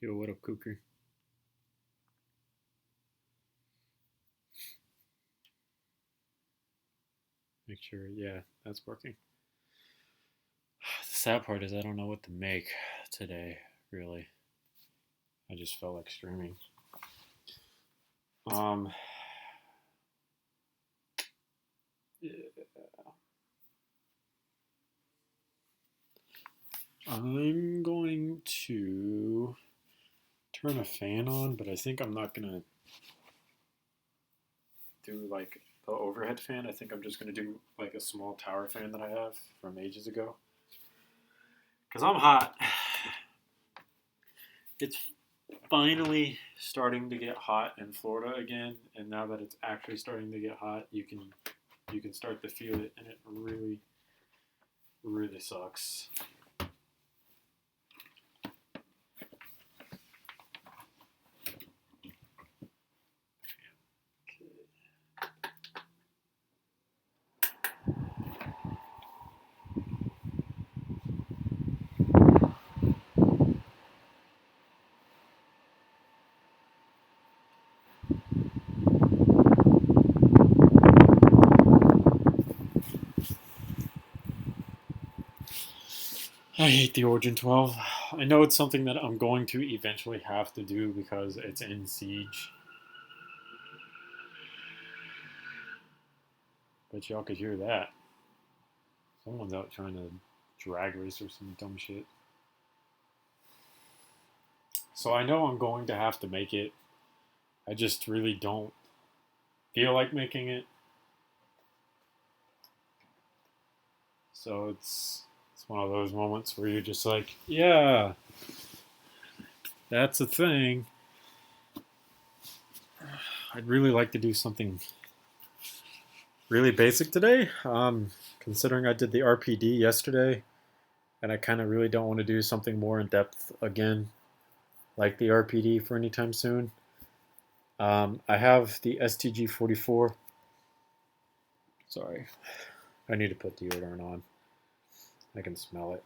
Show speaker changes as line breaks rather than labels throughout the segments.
Yo, what up, Cooker? Make sure, yeah, that's working. The sad part is I don't know what to make today, really. I just felt like streaming. Yeah. I'm going to turn a fan on, but I think I'm not gonna do like the overhead fan. I think I'm just gonna do like a small tower fan that I have from ages ago. Cause I'm hot. It's finally starting to get hot in Florida again, and now that it's actually starting to get hot, you can start to feel it, and it really sucks. I hate the Origin 12. I know it's something that I'm going to eventually have to do because it's in Siege. But y'all could hear that. Someone's out trying to drag race or some dumb shit. So I know I'm going to have to make it. I just really don't feel like making it. So it's one of those moments where you're just like, yeah, that's a thing. I'd really like to do something really basic today. Considering I did the RPD yesterday, and I kind of really don't want to do something more in depth again, like the RPD for anytime soon. I have the STG-44. Sorry, I need to put deodorant on. I can smell it.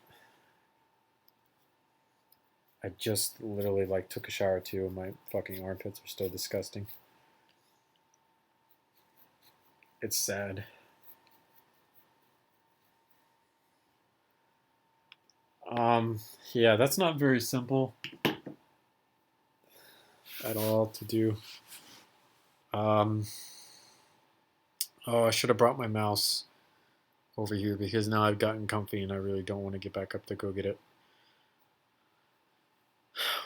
I just literally like took a shower too, and my fucking armpits are still disgusting. It's sad. Yeah, that's not very simple at all to do. Oh, I should have brought my mouse over here because now I've gotten comfy and I really don't want to get back up to go get it.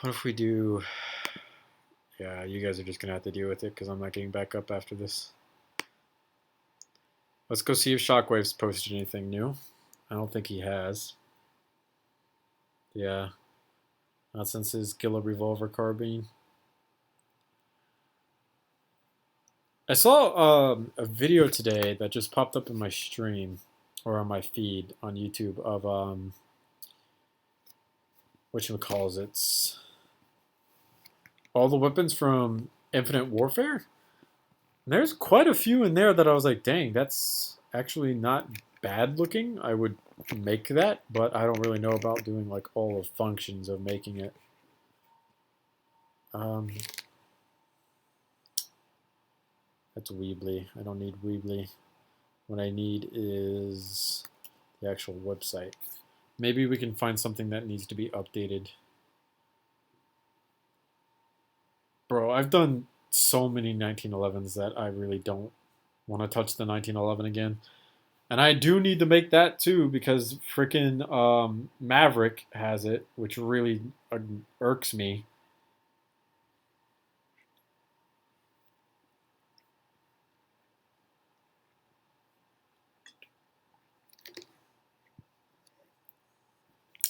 What if we do... Yeah, you guys are just going to have to deal with it because I'm not getting back up after this. Let's go see if Shockwave's posted anything new. I don't think he has. Yeah. Not since his Gila Revolver carbine. I saw a video today that just popped up in my stream or on my feed on YouTube of whatchamacallits, all the weapons from Infinite Warfare. And there's quite a few in there that I was like, dang, that's actually not bad looking. I would make that, but I don't really know about doing like all the functions of making it. That's Weebly. I don't need Weebly. What I need is the actual website. Maybe we can find something that needs to be updated. Bro, I've done so many 1911s that I really don't want to touch the 1911 again. And I do need to make that too because freaking Maverick has it, which really irks me.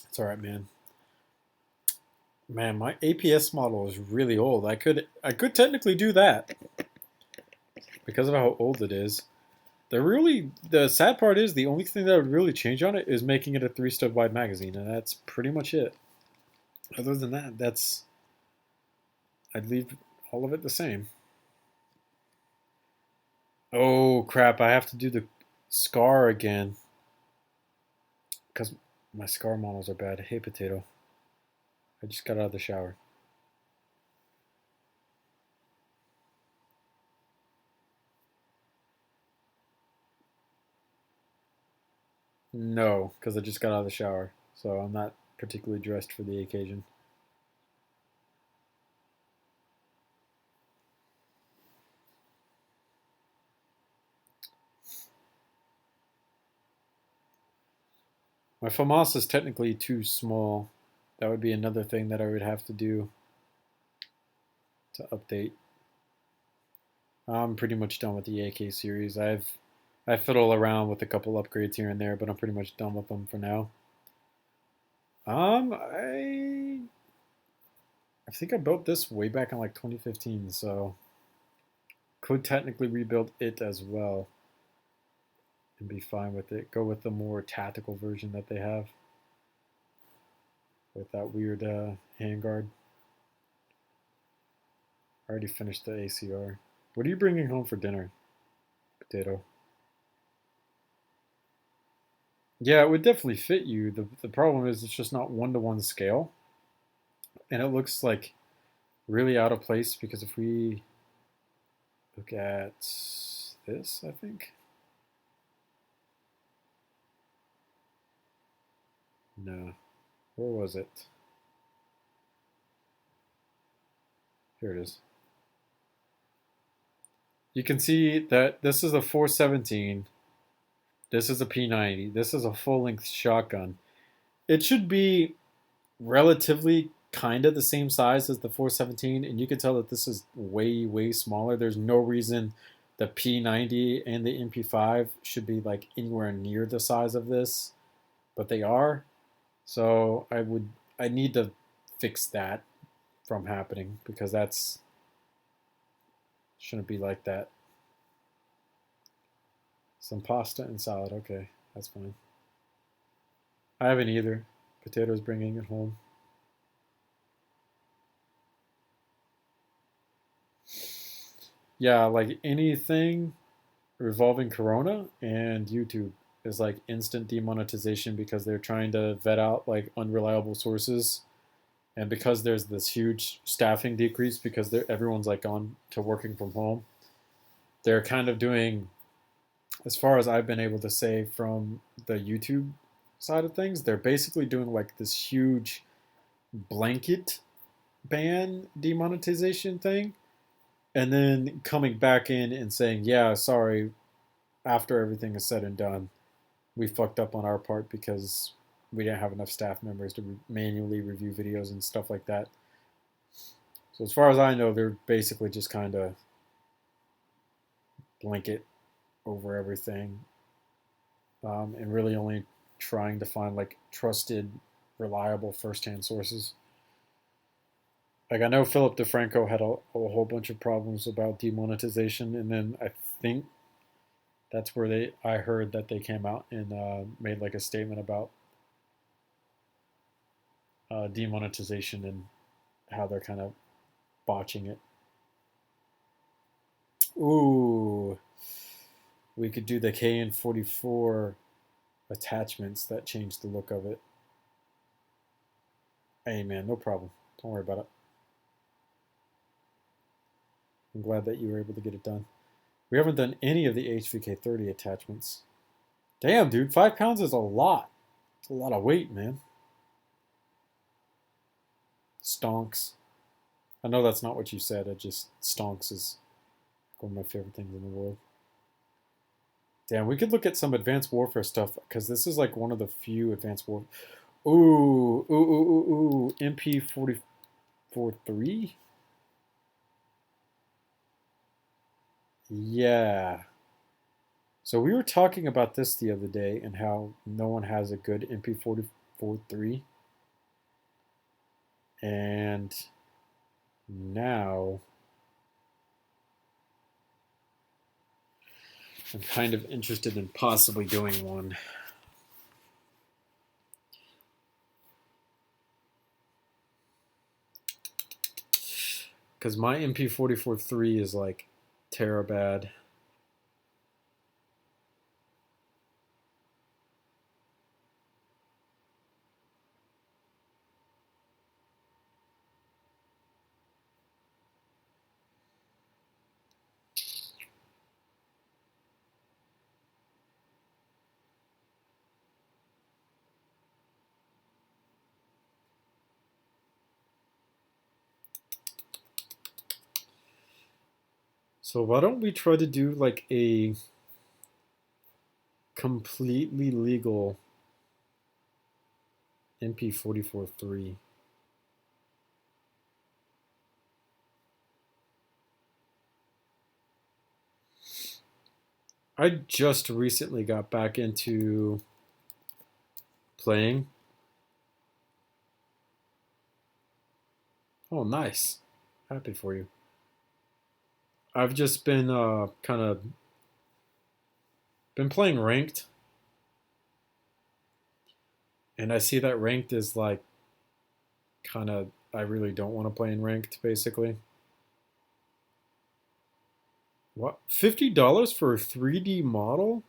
It's all right, man. Man, my APS model is really old. I could technically do that because of how old it is. The sad part is the only thing that would really change on it is making it a 3-stud wide magazine, and that's pretty much it. Other than that, I'd leave all of it the same. Oh crap! I have to do the scar again because my scar models are bad. Hey potato, I just got out of the shower. No, because I just got out of the shower, so I'm not particularly dressed for the occasion. My FAMAS is technically too small. That would be another thing that I would have to do to update. I'm pretty much done with the AK series. I fiddle around with a couple upgrades here and there, but I'm pretty much done with them for now. I think I built this way back in like 2015, so could technically rebuild it as well and be fine with it. Go with the more tactical version that they have with that weird handguard. I already finished the ACR. What are you bringing home for dinner, Potato? Yeah, it would definitely fit you. The problem is it's just not one-to-one scale. And it looks like really out of place because if we look at this, I think. No. Where was it? Here it is. You can see that this is a 417. This is a P90. This is a full-length shotgun. It should be relatively kind of the same size as the 417, and you can tell that this is way, way smaller. There's no reason the P90 and the MP5 should be like anywhere near the size of this, but they are. So I need to fix that from happening because that's shouldn't be like that. Some pasta and salad. Okay, that's fine. I haven't either. Potatoes bringing it home. Yeah, like anything revolving Corona and YouTube is like instant demonetization because they're trying to vet out like unreliable sources. And because there's this huge staffing decrease because everyone's like gone to working from home, they're kind of doing, as far as I've been able to say from the YouTube side of things, they're basically doing like this huge blanket ban demonetization thing and then coming back in and saying, yeah, sorry, after everything is said and done, we fucked up on our part because we didn't have enough staff members to manually review videos and stuff like that. So as far as I know, they're basically just kind of blanket over everything, and really only trying to find like trusted, reliable first-hand sources. Like I know Philip DeFranco had a whole bunch of problems about demonetization, and then I think that's where I heard that they came out and made like a statement about demonetization and how they're kind of botching it. Ooh, we could do the KN44 attachments that change the look of it. Hey man, no problem. Don't worry about it. I'm glad that you were able to get it done. We haven't done any of the HVK30 attachments. Damn, dude, 5 pounds is a lot. It's a lot of weight, man. Stonks. I know that's not what you said. It just stonks is one of my favorite things in the world. Damn, we could look at some advanced warfare stuff because this is like one of the few advanced warfare. Ooh, MP-443? Yeah. So we were talking about this the other day and how no one has a good MP-443. And now I'm kind of interested in possibly doing one. Because my MP-443 is like terabad. So why don't we try to do like a completely legal MP-443? I just recently got back into playing. Oh, nice. Happy for you. I've just been kind of been playing ranked, and I see that ranked is like kind of I really don't want to play in ranked basically. What? $50 for a 3D model?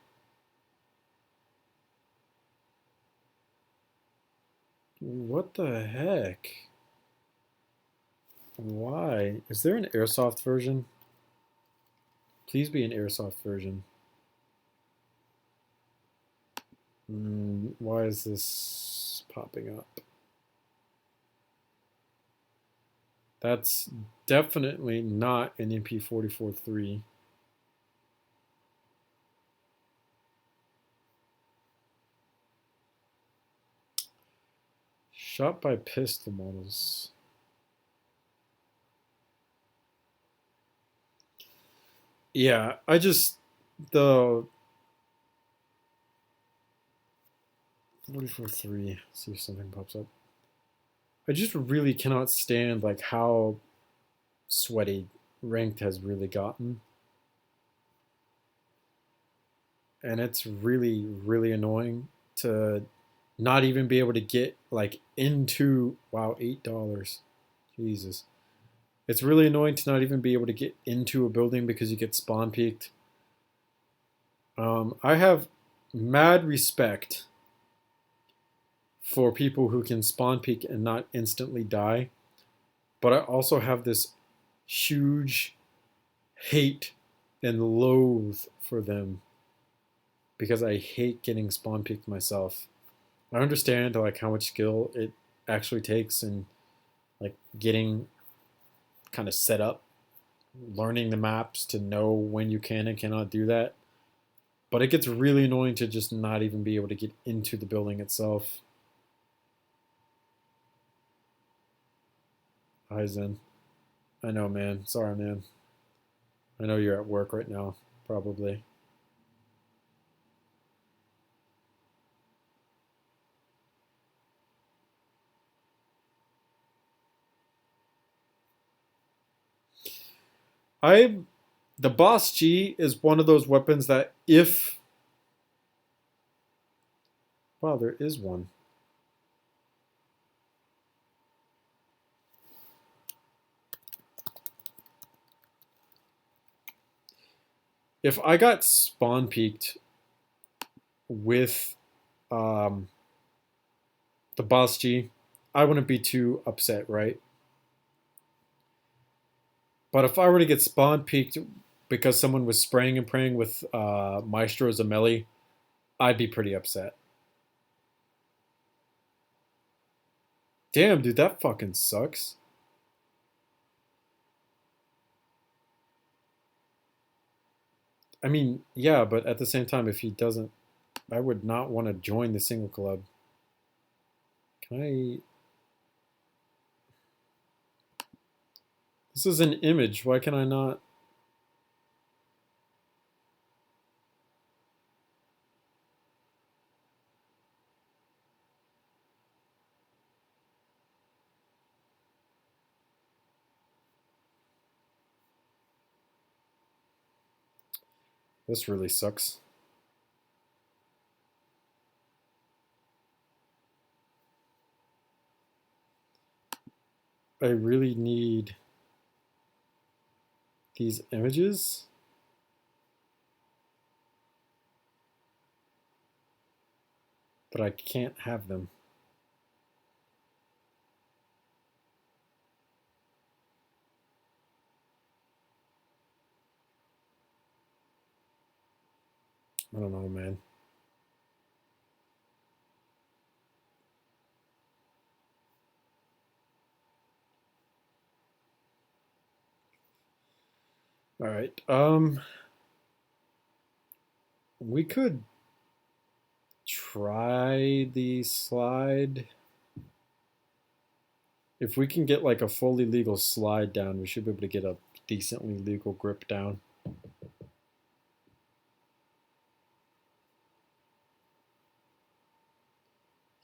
What the heck? Why? Is there an airsoft version? Please be an airsoft version. Why is this popping up? That's definitely not an MP-443. Shot by pistol models. Yeah, I just the 44.3. See if something pops up. I just really cannot stand like how sweaty ranked has really gotten, and it's really really annoying to not even be able to get like into wow $8. Jesus, it's really annoying to not even be able to get into a building because you get spawn peeked. I have mad respect for people who can spawn peek and not instantly die, but I also have this huge hate and loathe for them because I hate getting spawn peeked myself. I understand like how much skill it actually takes and like getting kind of set up, learning the maps to know when you can and cannot do that. But it gets really annoying to just not even be able to get into the building itself. Hi Zen. I know, man. Sorry, man. I know you're at work right now, probably. I the Boss G is one of those weapons that if wow, there is one. If I got spawn peeked with um, the Boss G, I wouldn't be too upset, right? But if I were to get spawn peeked because someone was spraying and praying with Maestro Zamelli, I'd be pretty upset. Damn, dude, that fucking sucks. I mean, yeah, but at the same time, if he doesn't, I would not want to join the single club. Can I? This is an image. Why can I not? This really sucks. I really need these images. But I can't have them. I don't know, man. All right. We could try the slide. If we can get like a fully legal slide down, we should be able to get a decently legal grip down.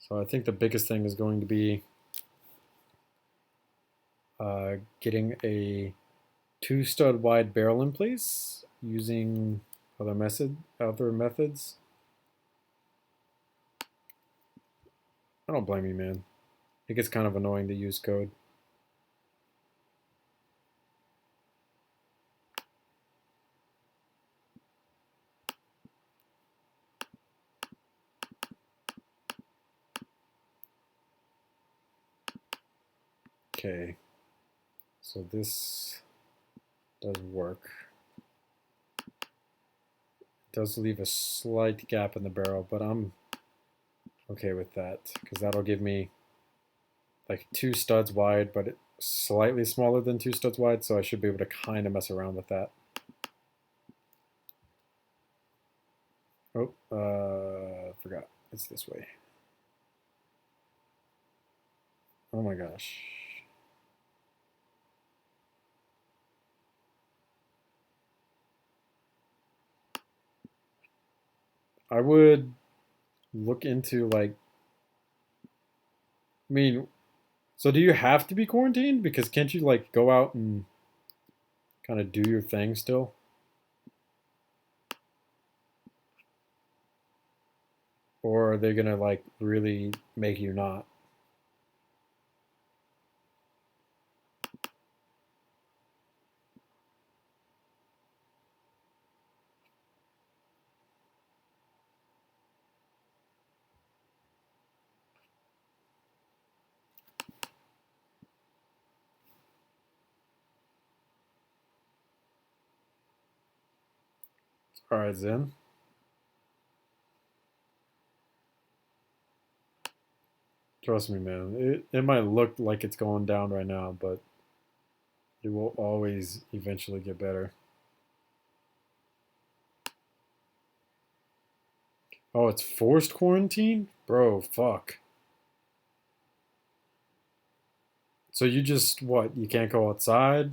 So I think the biggest thing is going to be getting a 2-stud wide barrel in place using other methods. I don't blame you, man. It gets kind of annoying to use code. Okay, so this does work. It does leave a slight gap in the barrel, but I'm okay with that because that'll give me like 2 studs wide, but it's slightly smaller than 2 studs wide, so I should be able to kind of mess around with that. Oh, forgot. It's this way. Oh my gosh. I would look into like, I mean, so do you have to be quarantined? Because can't you like go out and kind of do your thing still? Or are they gonna like really make you not? All right, Zen. Trust me, man. It might look like it's going down right now, but it will always eventually get better. Oh, it's forced quarantine? Bro, fuck. So you just, what, you can't go outside?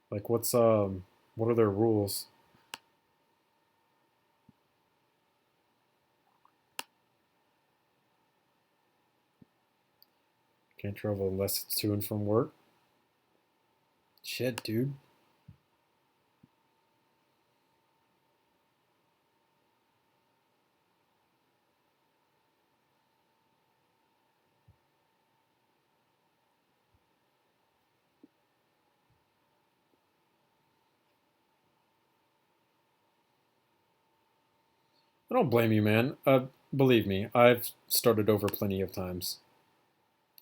Like what are their rules? Can't travel unless it's to and from work? Shit, dude. I don't blame you, man. Believe me, I've started over plenty of times.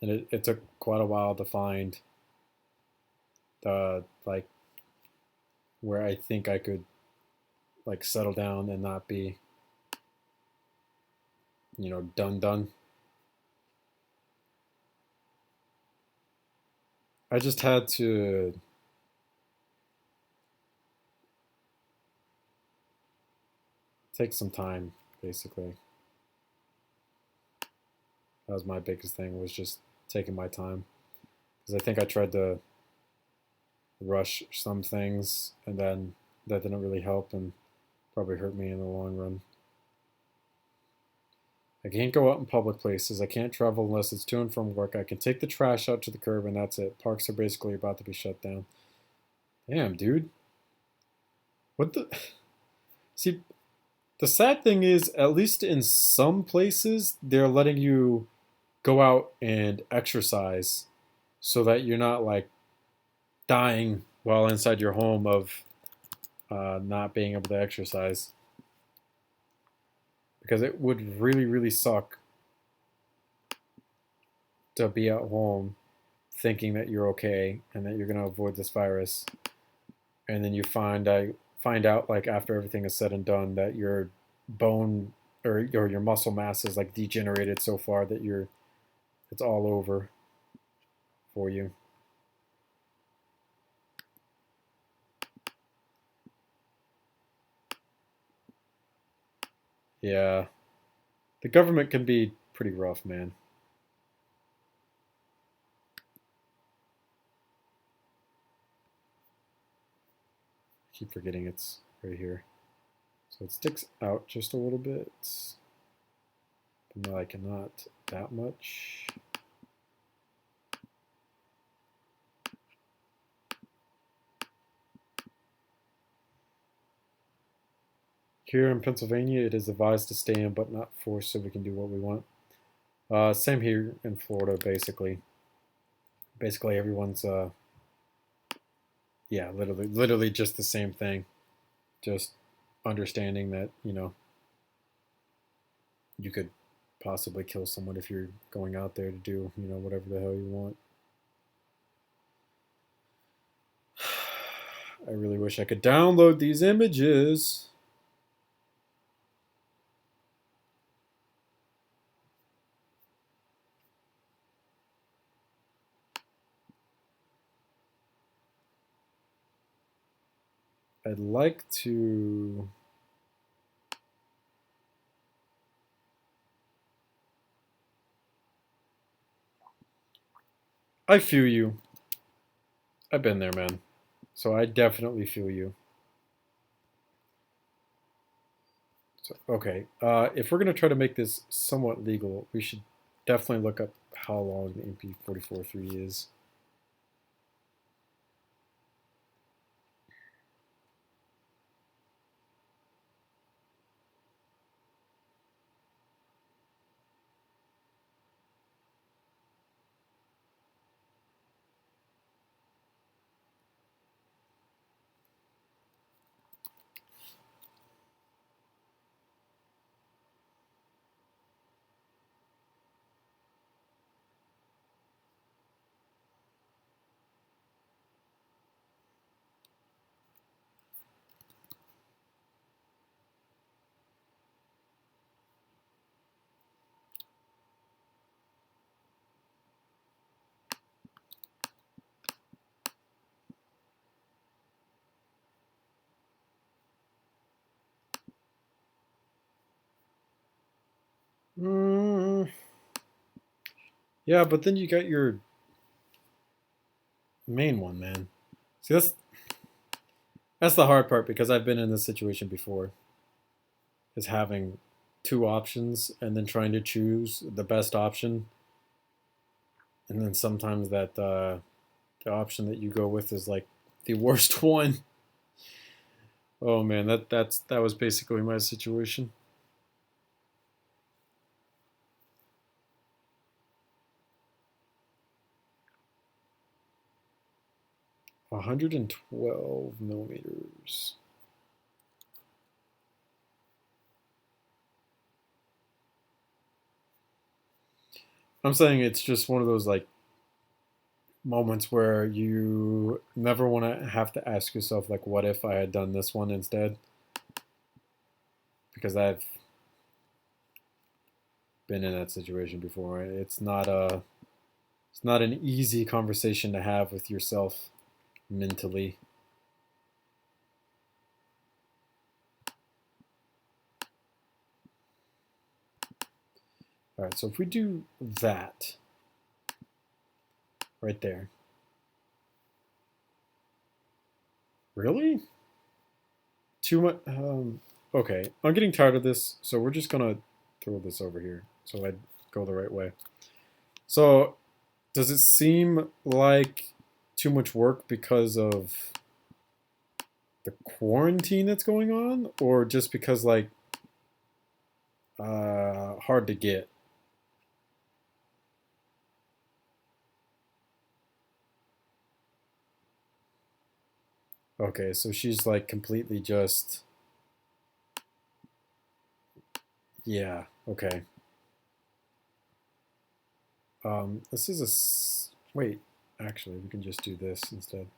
And it took quite a while to find the, like, where I think I could, like, settle down and not be, done. I just had to take some time, basically. That was my biggest thing, was just taking my time. Because I think I tried to rush some things, and then that didn't really help and probably hurt me in the long run. I can't go out in public places. I can't travel unless it's to and from work. I can take the trash out to the curb, and that's it. Parks are basically about to be shut down. Damn, dude. What the? See, the sad thing is, at least in some places, they're letting you go out and exercise so that you're not like dying while inside your home of not being able to exercise. Because it would really, really suck to be at home thinking that you're okay and that you're going to avoid this virus, and then you find out like after everything is said and done that your bone or your muscle mass is like degenerated so far that it's all over for you. Yeah. The government can be pretty rough, man. I keep forgetting it's right here. So it sticks out just a little bit. But no, I cannot that much. Here in Pennsylvania, it is advised to stay in but not forced, so we can do what we want. Same here in Florida, basically. Basically, everyone's, yeah, literally just the same thing. Just understanding that, you know, you could possibly kill someone if you're going out there to do, you know, whatever the hell you want. I really wish I could download these images. I'd like to... I feel you. I've been there, man. So I definitely feel you. So, okay, if we're going to try to make this somewhat legal, we should definitely look up how long the MP-443 is. Mm, yeah, but then you got your main one, man. See, that's the hard part, because I've been in this situation before. Is having two options and then trying to choose the best option, and then sometimes that the option that you go with is like the worst one. Oh man, that was basically my situation. 112 millimeters. I'm saying it's just one of those like moments where you never want to have to ask yourself like, what if I had done this one instead? Because I've been in that situation before. It's not an easy conversation to have with yourself mentally. All right, so if we do that right there. Really? Too much. Okay, I'm getting tired of this, so we're just gonna throw this over here so I go the right way. So, does it seem like too much work because of the quarantine that's going on, or just because like hard to get? Okay, so she's like completely just, yeah, okay. This is wait, actually, we can just do this instead.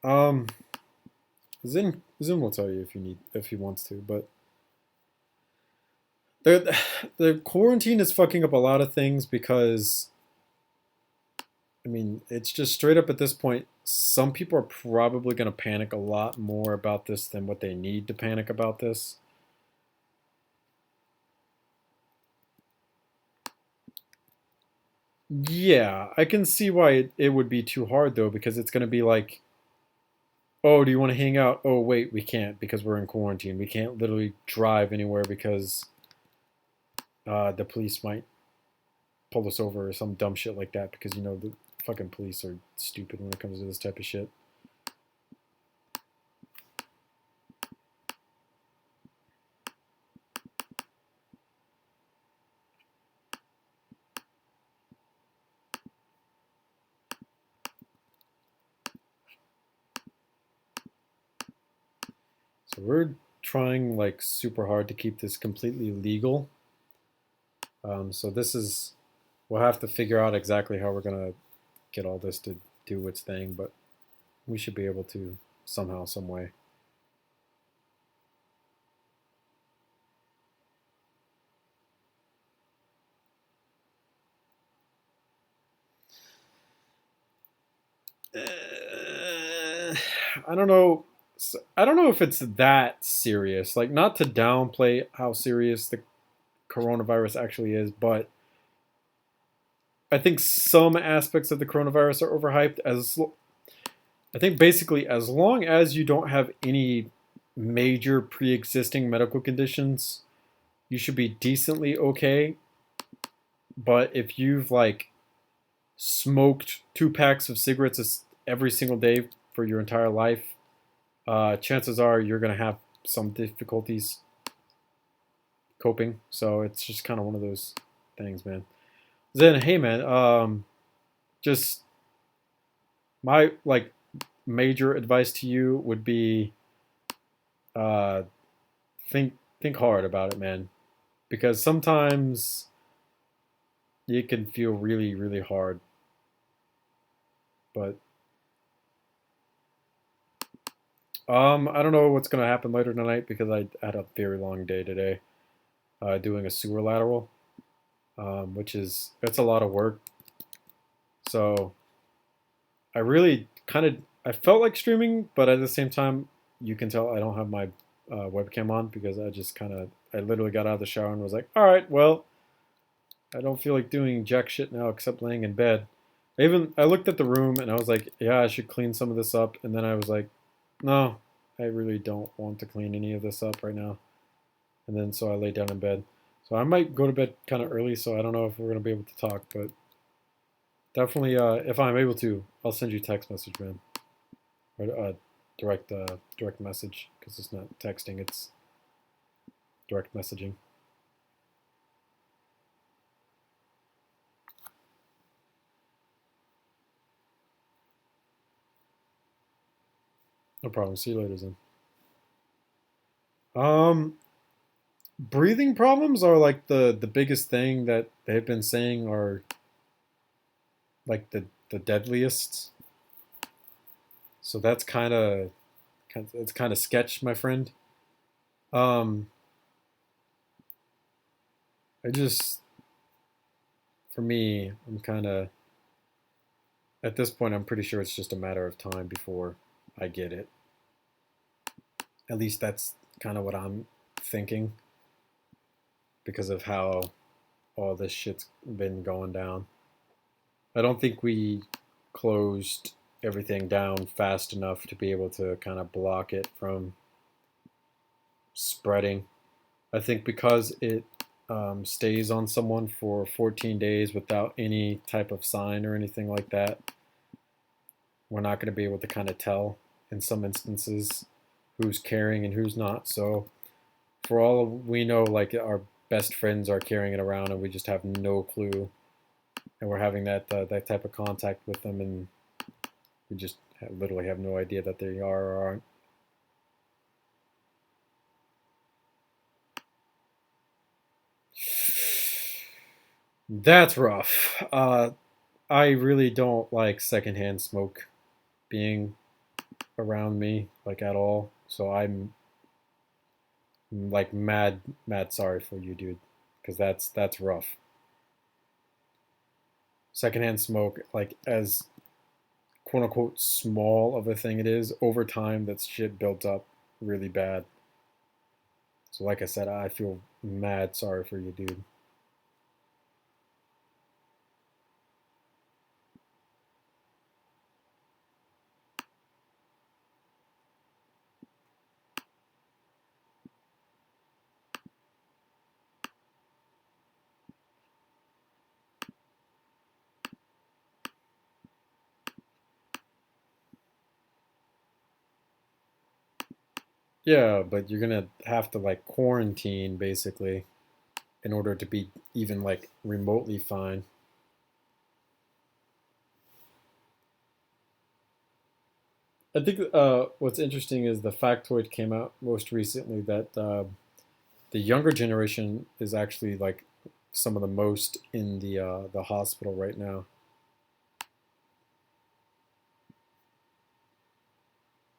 Um, Zin will tell you if he wants to, but the quarantine is fucking up a lot of things, because I mean, it's just straight up at this point, some people are probably going to panic a lot more about this than what they need to panic about this. Yeah, I can see why it would be too hard, though, because it's going to be like, oh, do you want to hang out? Oh, wait, we can't because we're in quarantine. We can't literally drive anywhere because the police might pull us over or some dumb shit like that because, you know, the fucking police are stupid when it comes to this type of shit. So we're trying like super hard to keep this completely legal. So this is, we'll have to figure out exactly how we're gonna get all this to do its thing, but we should be able to somehow, some way. I don't know. I don't know if it's that serious. Like, not to downplay how serious the coronavirus actually is, but I think some aspects of the coronavirus are overhyped. As I think basically, as long as you don't have any major pre-existing medical conditions, you should be decently okay. But if you've like smoked 2 packs of cigarettes every single day for your entire life, chances are you're gonna have some difficulties coping. So it's just kind of one of those things, man. Then, hey, man, just my like major advice to you would be uh, think hard about it, man, because sometimes it can feel really really hard. But I don't know what's gonna happen later tonight because I had a very long day today, doing a sewer lateral, which is it's a lot of work. So I really kind of I felt like streaming, but at the same time, you can tell I don't have my webcam on because I just kind of I literally got out of the shower and was like, all right, well, I don't feel like doing jack shit now except laying in bed. I looked at the room and I was like, yeah, I should clean some of this up. And then I was like, no, I really don't want to clean any of this up right now. And then so I laid down in bed. So I might go to bed kind of early, so I don't know if we're gonna be able to talk, but definitely, if I'm able to, I'll send you a text message, man, or direct message because it's not texting, it's direct messaging. No problem. See you later, then. Um, breathing problems are like the biggest thing that they've been saying are like the deadliest. So that's it's kind of sketch, my friend. Um, I just for me, I'm kind of at this point, I'm pretty sure it's just a matter of time before I get it. At least that's kind of what I'm thinking because of how all this shit's been going down. I don't think we closed everything down fast enough to be able to kind of block it from spreading. I think because it stays on someone for 14 days without any type of sign or anything like that, we're not going to be able to kind of tell in some instances who's carrying and who's not. So for all we know, like our best friends are carrying it around and we just have no clue, and we're having that type of contact with them, and we just literally have no idea that they are or aren't. That's rough. I really don't like secondhand smoke being around me like at all. So I'm like mad sorry for you, dude, because that's rough. secondhand smoke, like as quote unquote small of a thing it is, over time that shit built up really bad. So like I said, I feel mad sorry for you, dude. Yeah, but you're gonna have to like quarantine basically in order to be even like remotely fine. I think what's interesting is the factoid came out most recently that the younger generation is actually like some of the most in the hospital right now.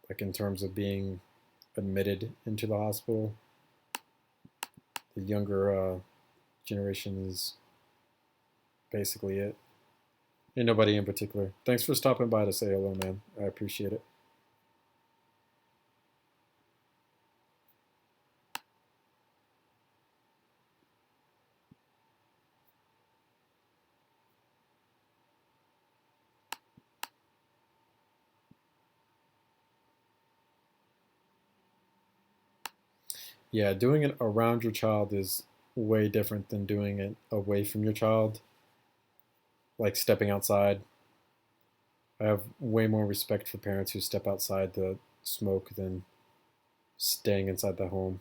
Like in terms of being admitted into the hospital, the younger generation is basically it. Ain't nobody in particular. Thanks for stopping by to say hello, man. I appreciate it. Yeah, doing it around your child is way different than doing it away from your child, like stepping outside. I have way more respect for parents who step outside to smoke than staying inside the home.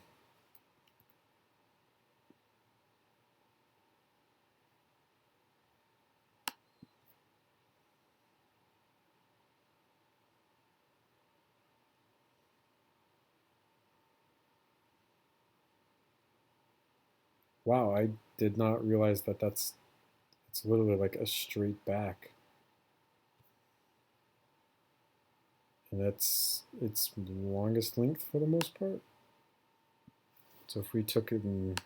Wow, I did not realize that it's literally like a straight back. And that's its longest length for the most part. So if we took it and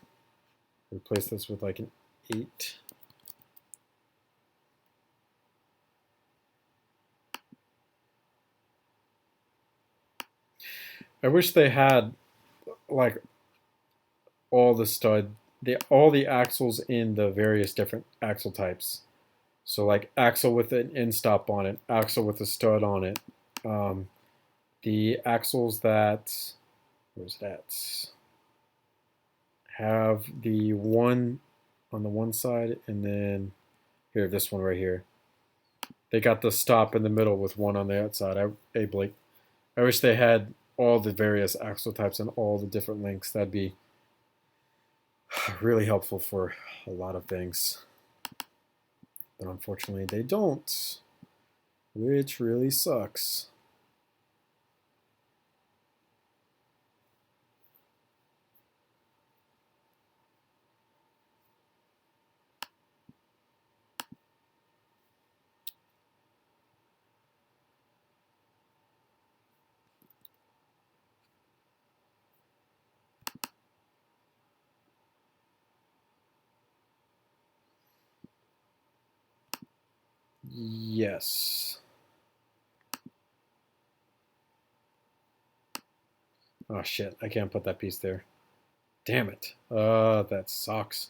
replaced this with like an 8, I wish they had like all the all the axles in the various different axle types. So like axle with an end stop on it, axle with a stud on it. Um, the axles that where's that have the one on the one side, and then here this one right here. They got the stop in the middle with one on the outside. Hey Blake, I wish they had all the various axle types and all the different lengths. That'd be really helpful for a lot of things. But unfortunately, they don't, which really sucks. Yes. Oh shit, I can't put that piece there. Damn it. That sucks.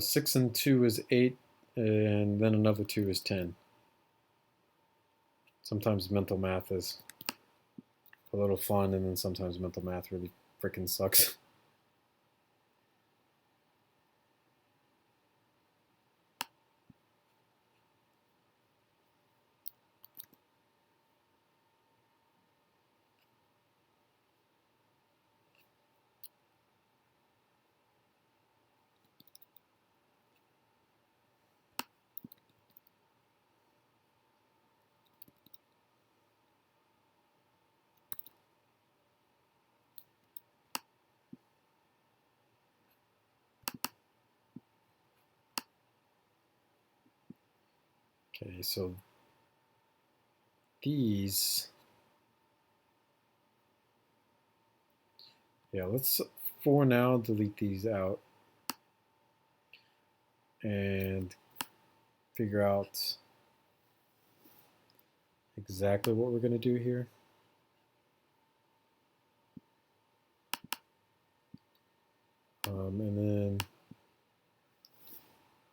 6 and 2 is 8, and then another 2 is 10. Sometimes mental math is a little fun, and then sometimes mental math really freaking sucks. Okay, so these, yeah, let's for now delete these out and figure out exactly what we're going to do here. And then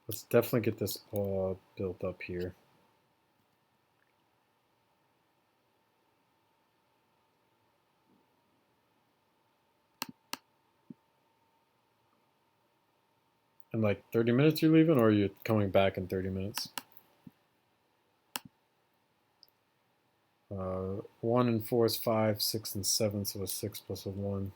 let's definitely get this all built up here. In like 30 minutes you're leaving, or are you coming back in 30 minutes? 1 and 4 is 5, 6 and 7, so a 6 plus a 1.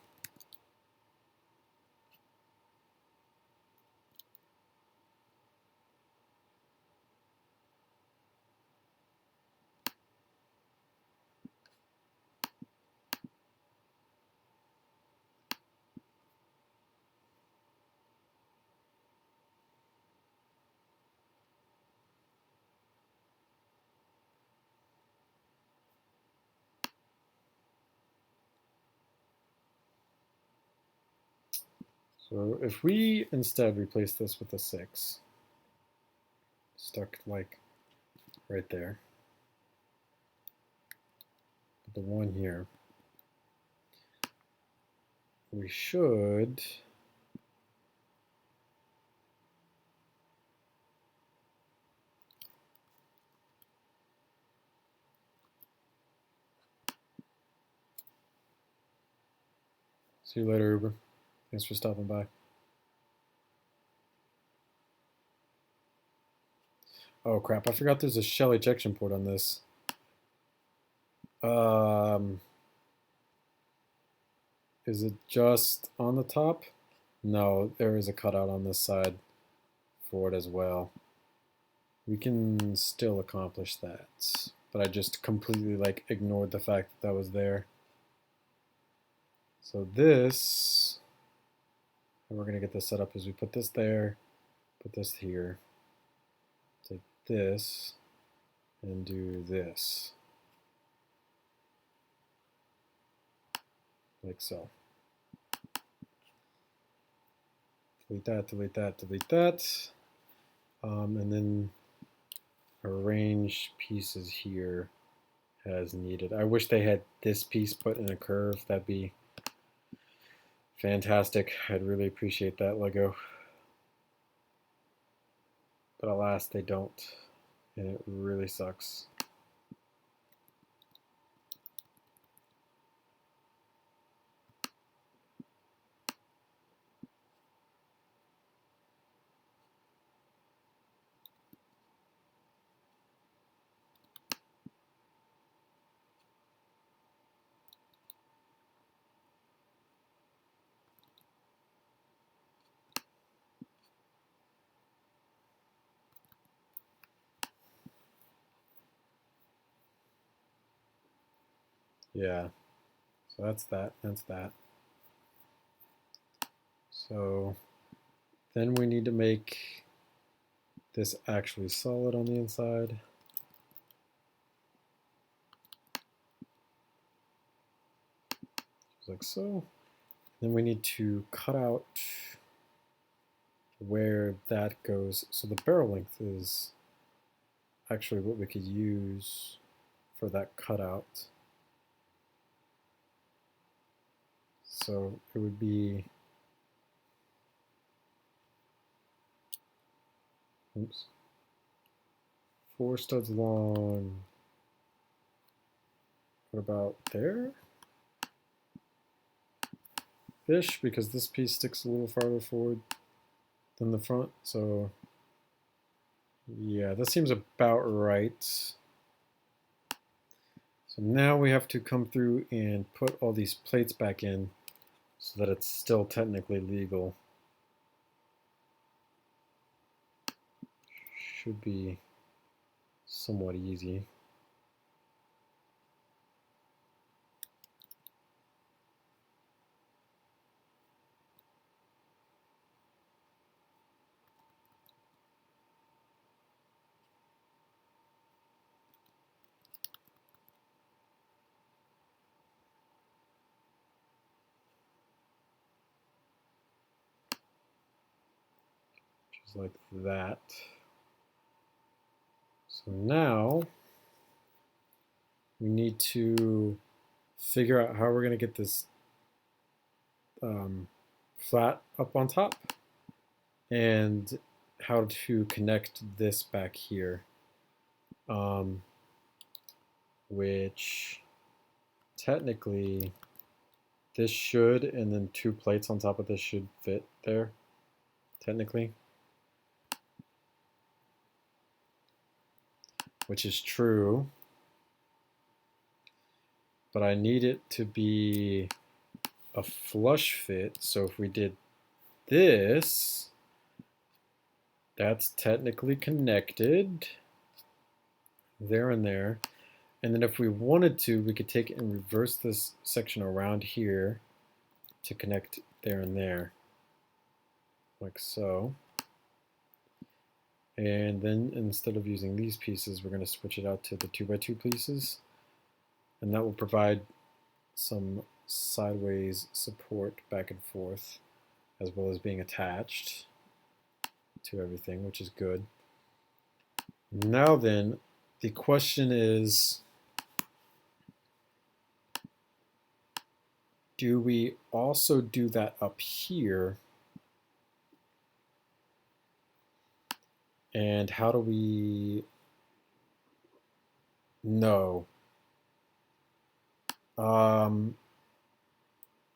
So if we instead replace this with a 6, stuck like right there, the 1 here, we should see you later, Uber. Thanks for stopping by. Oh crap, I forgot there's a shell ejection port on this. Is it just on the top? No, there is a cutout on this side for it as well. We can still accomplish that, but I just completely like ignored the fact that that was there. So this, how we're gonna get this set up is we put this there, put this here, take this, and do this. Like so. Delete that, delete that, delete that. And then arrange pieces here as needed. I wish they had this piece put in a curve. That'd be fantastic. I'd really appreciate that, Lego. But alas, they don't. And it really sucks. Yeah. So that's that. That's that. So then we need to make this actually solid on the inside. Just like so. Then we need to cut out where that goes. So the barrel length is actually what we could use for that cutout. So it would be, oops, 4 studs long. What about there? Ish, because this piece sticks a little farther forward than the front. So yeah, that seems about right. So now we have to come through and put all these plates back in so that it's still technically legal. Should be somewhat easy. just like that. So now we need to figure out how we're going to get this flat up on top and how to connect this back here, which technically this should, and then 2 plates on top of this should fit there, technically, which is true, but I need it to be a flush fit. So if we did this, that's technically connected there and there. And then if we wanted to, we could take it and reverse this section around here to connect there and there, like so. And then instead of using these pieces, we're going to switch it out to the 2x2 pieces. And that will provide some sideways support back and forth, as well as being attached to everything, which is good. Now then, the question is, do we also do that up here? And how do we know?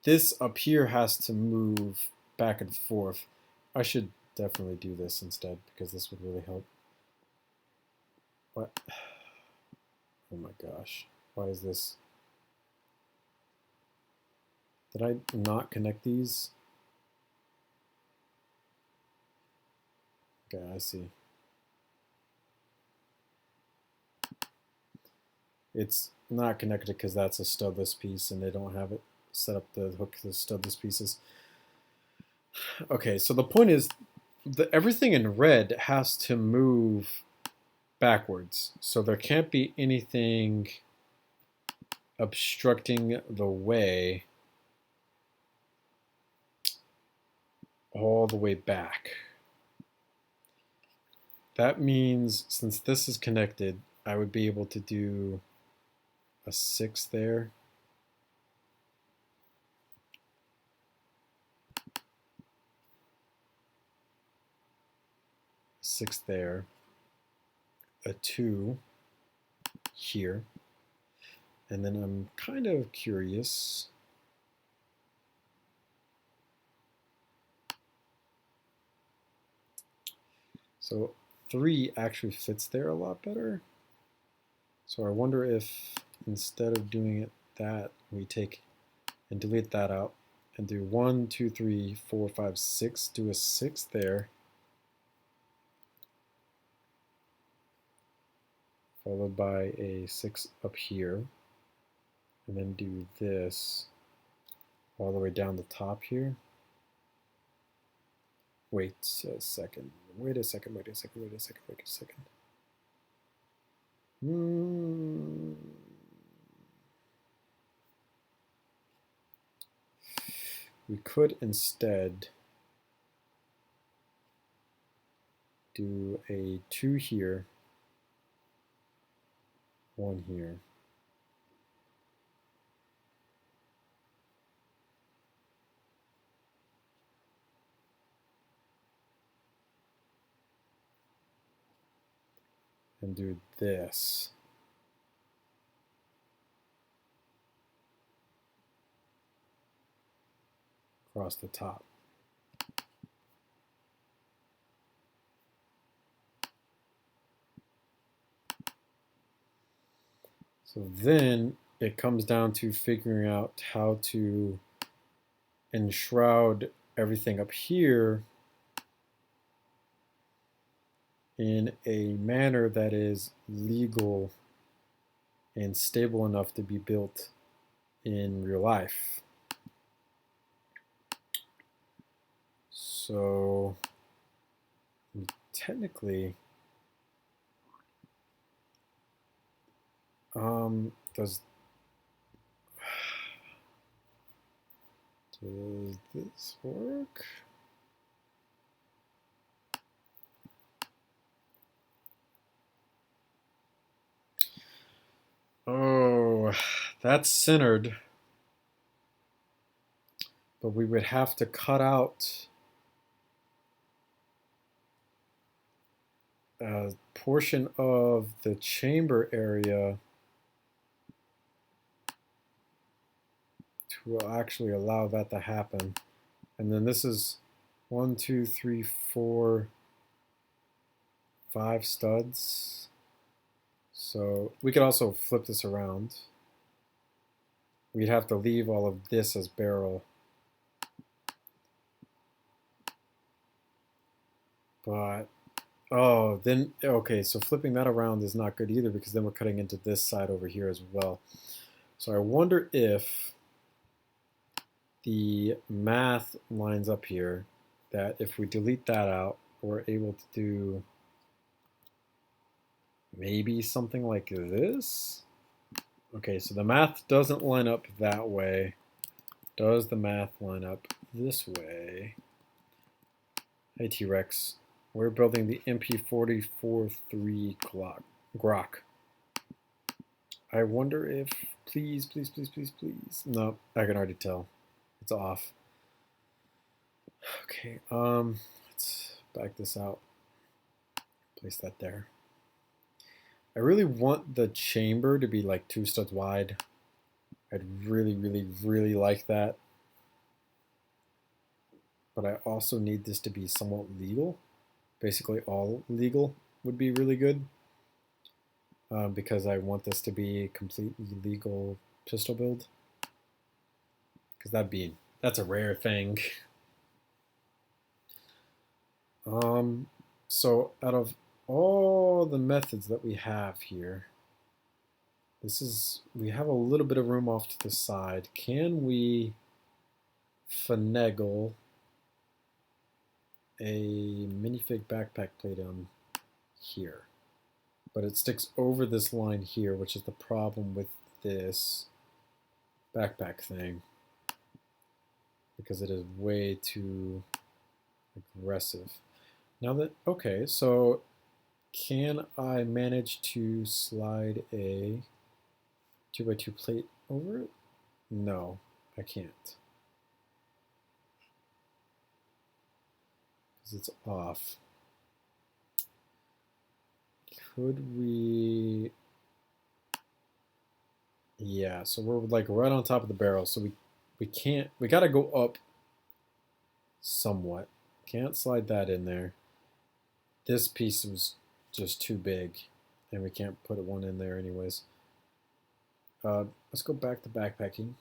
This up here has to move back and forth. I should definitely do this instead because this would really help. What? Oh my gosh. Why is this? Did I not connect these? Okay, I see. It's not connected because that's a studless piece and they don't have it set up the hook to the studless pieces. Okay, so the point is everything in red has to move backwards. So there can't be anything obstructing the way all the way back. That means since this is connected, I would be able to do a 6 there. A 6 there. A 2 here. And then I'm kind of curious. So 3 actually fits there a lot better. So I wonder if instead of doing it that, we take and delete that out and do 1, 2, 3, 4, 5, 6, do a 6 there, followed by a 6 up here, and then do this all the way down the top here. Wait a second. Wait a second. Wait a second. Wait a second. Wait a second. We could instead do a 2 here, 1 here. And do this. Across the top. So then it comes down to figuring out how to enshroud everything up here in a manner that is legal and stable enough to be built in real life. So technically, does this work? That's centered, but we would have to cut out a portion of the chamber area to actually allow that to happen. And then this is 1, 2, 3, 4, 5 studs. So we could also flip this around. We'd have to leave all of this as barrel. But, oh, then, okay, so flipping that around is not good either because then we're cutting into this side over here as well. So I wonder if the math lines up here, that if we delete that out, we're able to do maybe something like this. Okay, so the math doesn't line up that way. Does the math line up this way? Hey T-Rex, we're building the MP-443 Grok. I wonder if, please, please, please, please, please. No, I can already tell. It's off. Okay, let's back this out. Place that there. I really want the chamber to be like 2 studs wide. I'd really, really, really like that. But I also need this to be somewhat legal. Basically all legal would be really good. Because I want this to be a completely legal pistol build. Because that's a rare thing. So out of all the methods that we have here, we have a little bit of room off to the side. Can we finagle a minifig backpack plate on here? But it sticks over this line here, which is the problem with this backpack thing, because it is way too aggressive. Now that, okay, so can I manage to slide a 2x2 plate over it? No, I can't. Because it's off. Could we... Yeah, so we're like right on top of the barrel, so we can't, we gotta go up somewhat. Can't slide that in there. This piece was just too big, and we can't put one in there anyways. Let's go back to backpacking.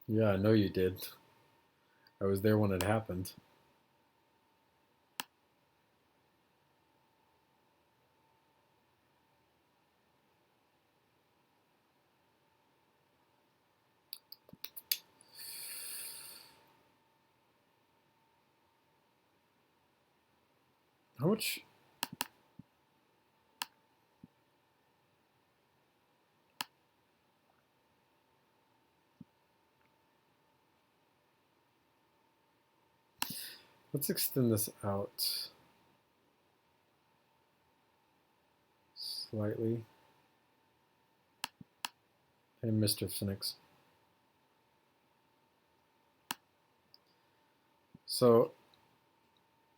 Yeah, I know you did. I was there when it happened. How much? Let's extend this out slightly. Hey, Mr. Phoenix. So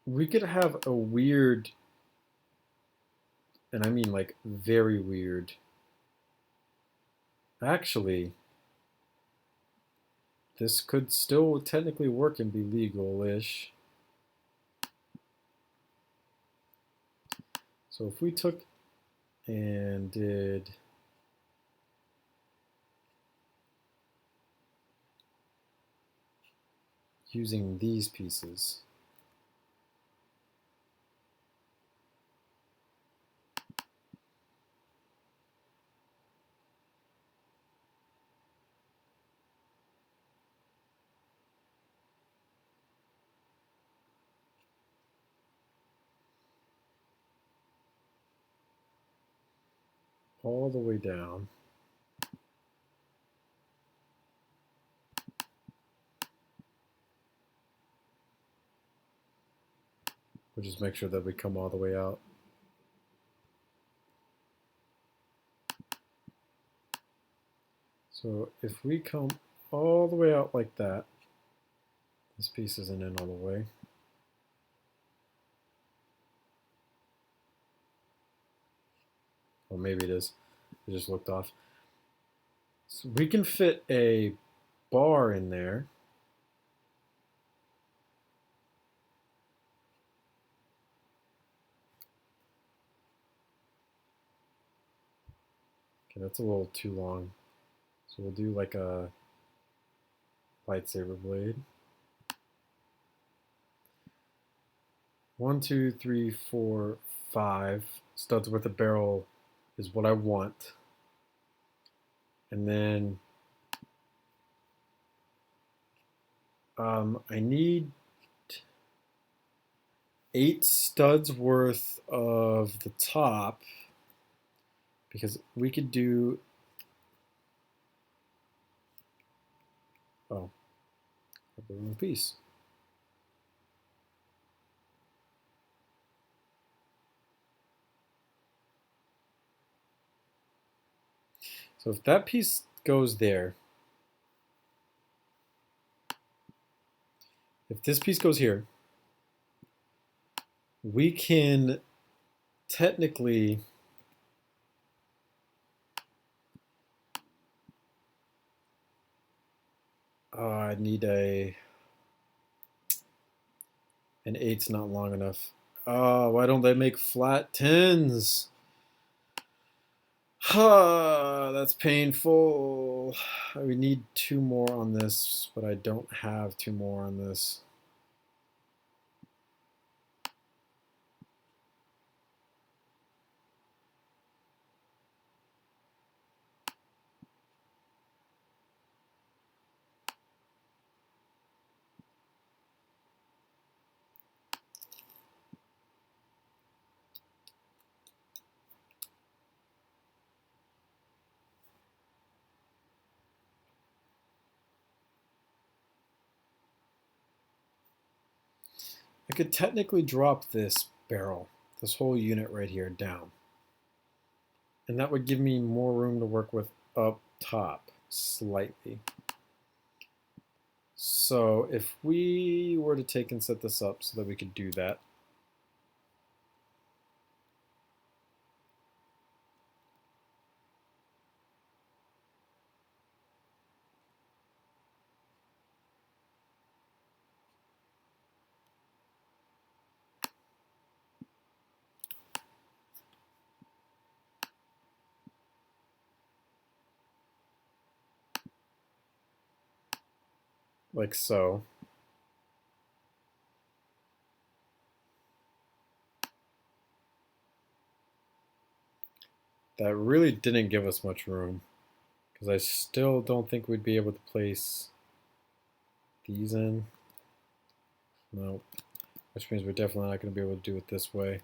we could have a weird, and I mean like very weird. Actually, this could still technically work and be legal-ish. So if we took and did using these pieces, all the way down. We'll just make sure that we come all the way out. So if we come all the way out like that, this piece isn't in all the way. Or maybe it is. It just looked off. So we can fit a bar in there. Okay, that's a little too long. So we'll do like a lightsaber blade. 1, 2, 3, 4, 5 studs with a barrel is what I want. And then I need 8 studs worth of the top, because we could do, oh, I have the wrong piece. So if that piece goes there, if this piece goes here, we can technically I need an 8's not long enough. Why don't they make flat 10s? That's painful. We need 2 more on this, but I don't have 2 more on this. I could technically drop this barrel, this whole unit right here, down. And that would give me more room to work with up top, slightly. So if we were to take and set this up so that we could do that, like so. That really didn't give us much room, because I still don't think we'd be able to place these in. Nope. Which means we're definitely not going to be able to do it this way.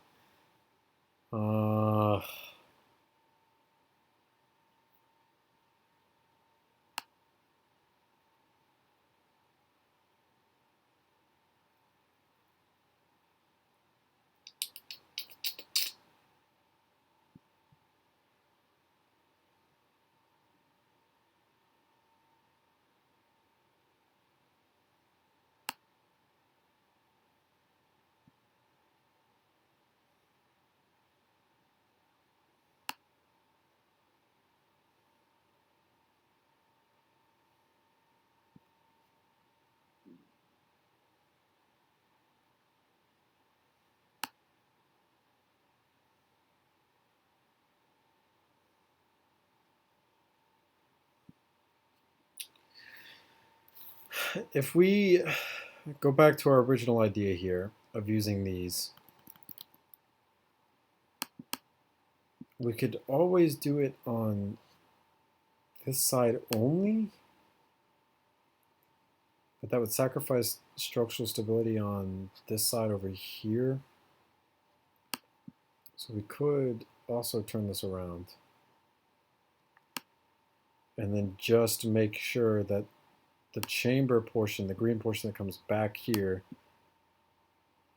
If we go back to our original idea here of using these, we could always do it on this side only, but that would sacrifice structural stability on this side over here. So we could also turn this around. and then just make sure that the chamber portion, the green portion that comes back here,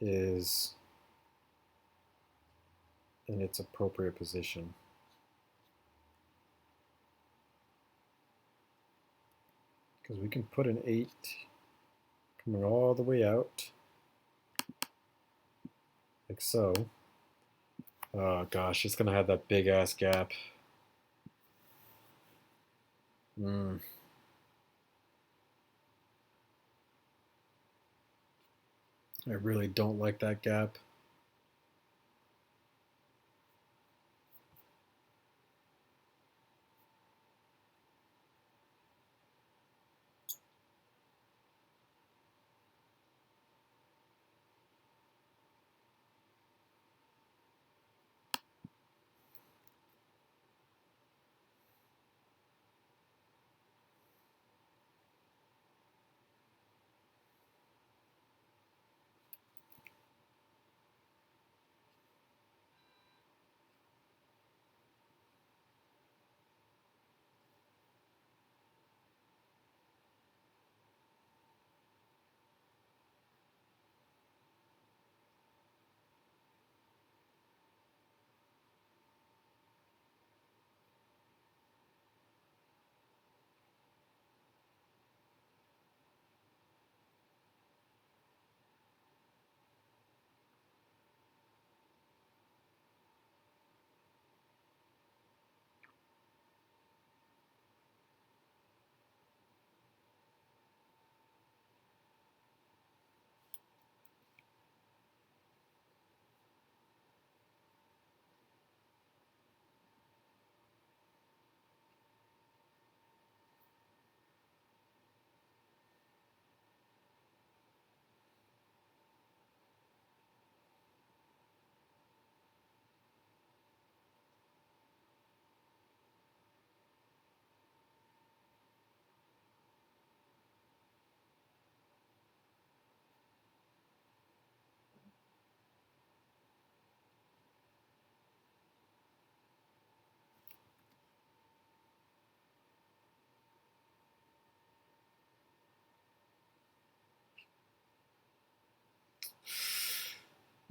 is in its appropriate position. Because we can put an 8 coming all the way out, like so. Oh gosh, it's going to have that big ass gap. I really don't like that gap.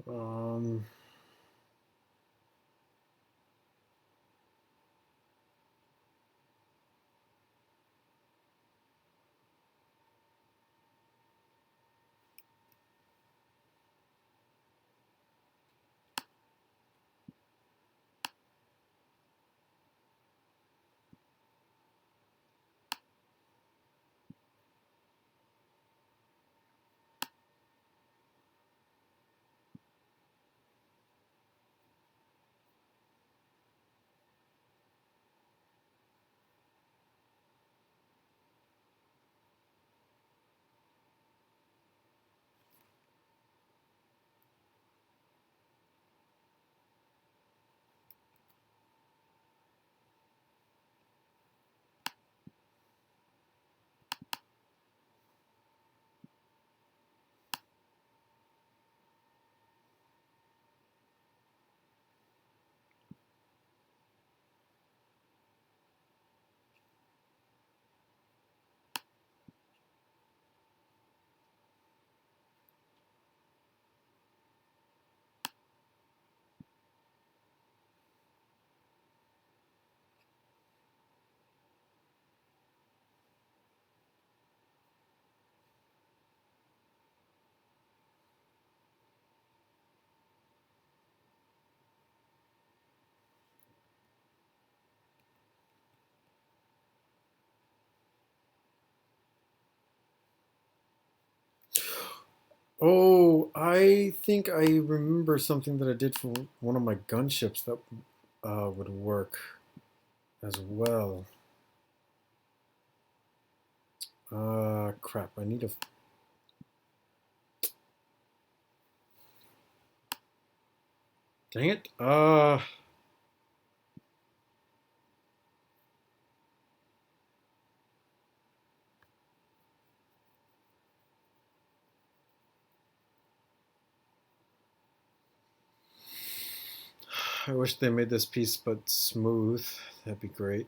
Um, oh, I think I remember something that I did for one of my gunships that would work as well. Crap, I need a... Dang it. I wish they made this piece but smooth. That'd be great.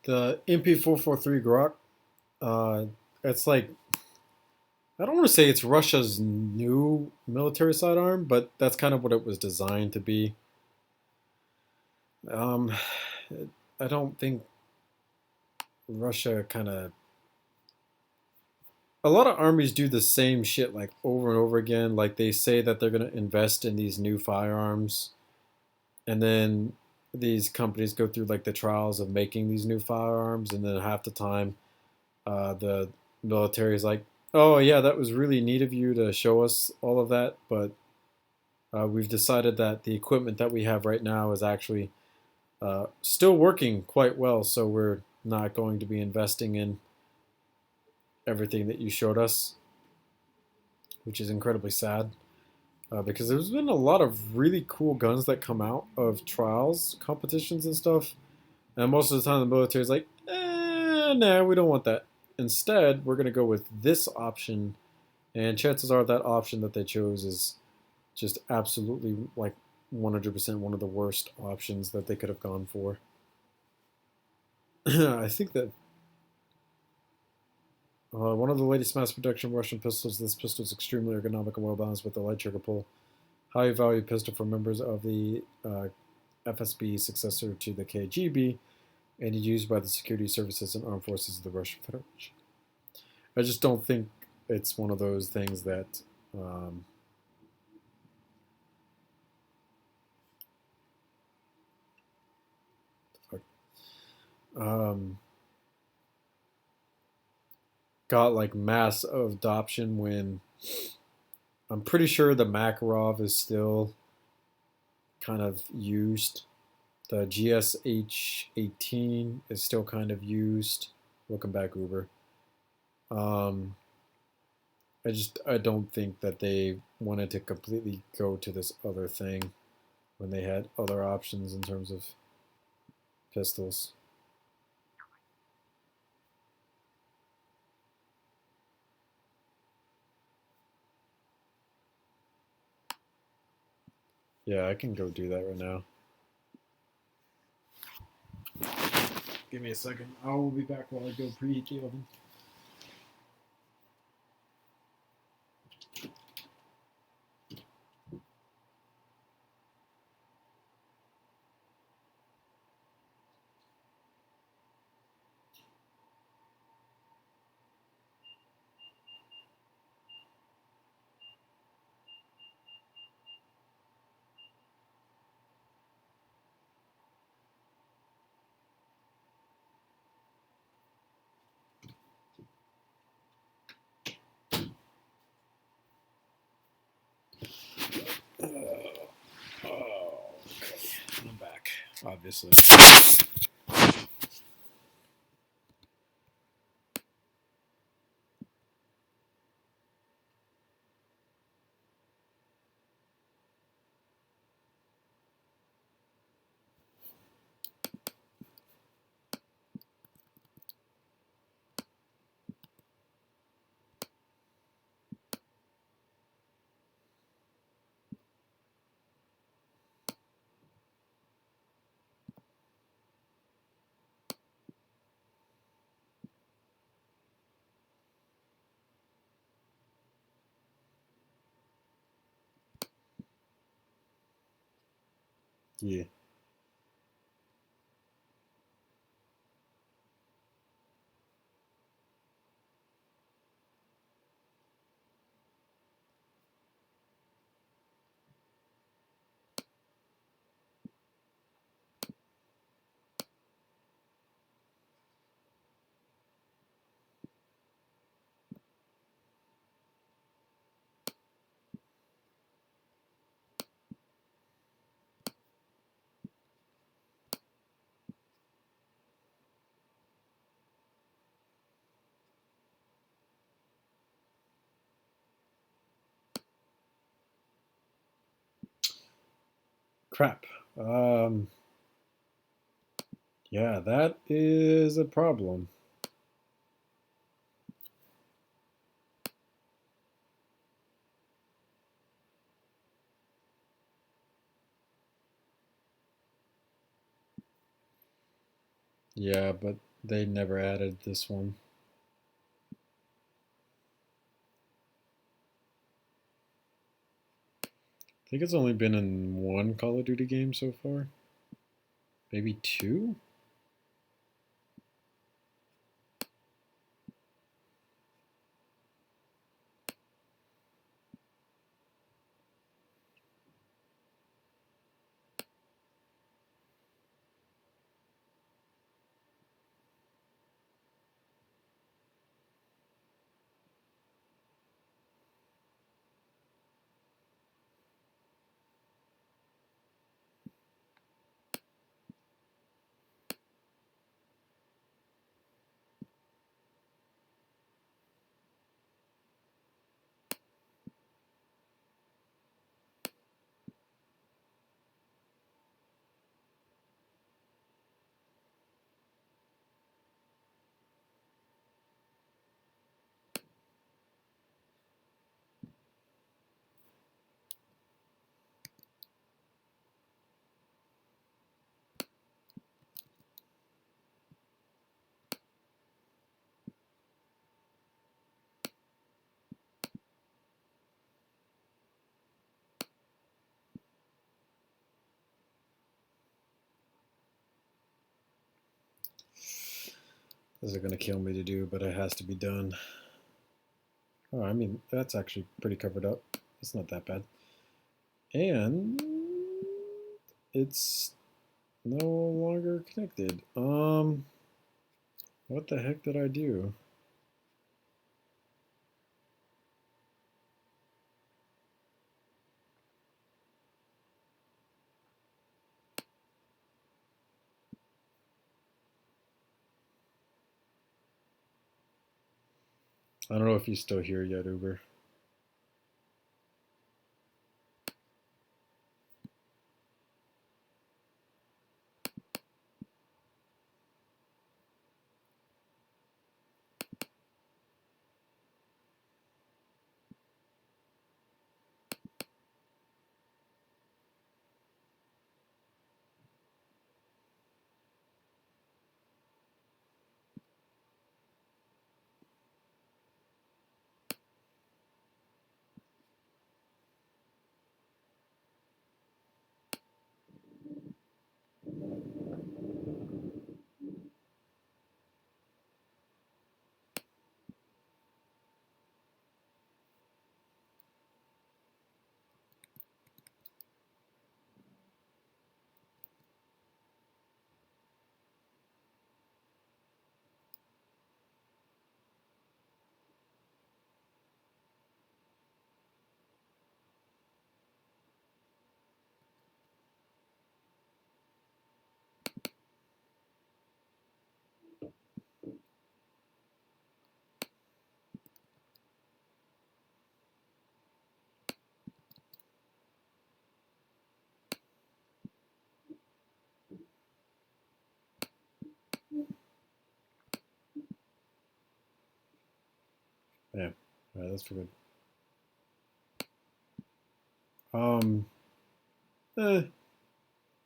The MP-443 Grok. It's like, I don't want to say it's Russia's new military sidearm, but that's kind of what it was designed to be. Um, I don't think Russia kind of. A lot of armies do the same shit like over and over again. Like they say that they're going to invest in these new firearms, and then these companies go through like the trials of making these new firearms, and then half the time, the military is like, "Oh yeah, that was really neat of you to show us all of that, but we've decided that the equipment that we have right now is actually still working quite well, so we're not going to be investing in everything that you showed us," which is incredibly sad. Because there's been a lot of really cool guns that come out of trials, competitions, and stuff. And most of the time, the military is like, nah, we don't want that. Instead, we're going to go with this option. And chances are that option that they chose is just absolutely like 100% one of the worst options that they could have gone for. I think that one of the latest mass production Russian pistols, this pistol is extremely ergonomic and well balanced with a light trigger pull. High value pistol for members of the FSB, successor to the KGB, and used by the security services and armed forces of the Russian Federation. I just don't think it's one of those things that got like mass adoption when I'm pretty sure the Makarov is still kind of used. The GSH-18 is still kind of used. Welcome back, Uber. I don't think that they wanted to completely go to this other thing when they had other options in terms of pistols. Yeah, I can go do that right now. Give me a second. I will be back while I go preheat the oven. Okay, I'm back, obviously. Yeah. Crap. Yeah, that is a problem. Yeah, but They never added this one. I think it's only been in one Call of Duty game so far. Maybe two? This is gonna kill me to do, but it has to be done. Oh, I mean, that's actually pretty covered up. It's not that bad. And it's no longer connected. What the heck did I do? I don't know if you're still here yet, Uber. Yeah, all right, that's for good.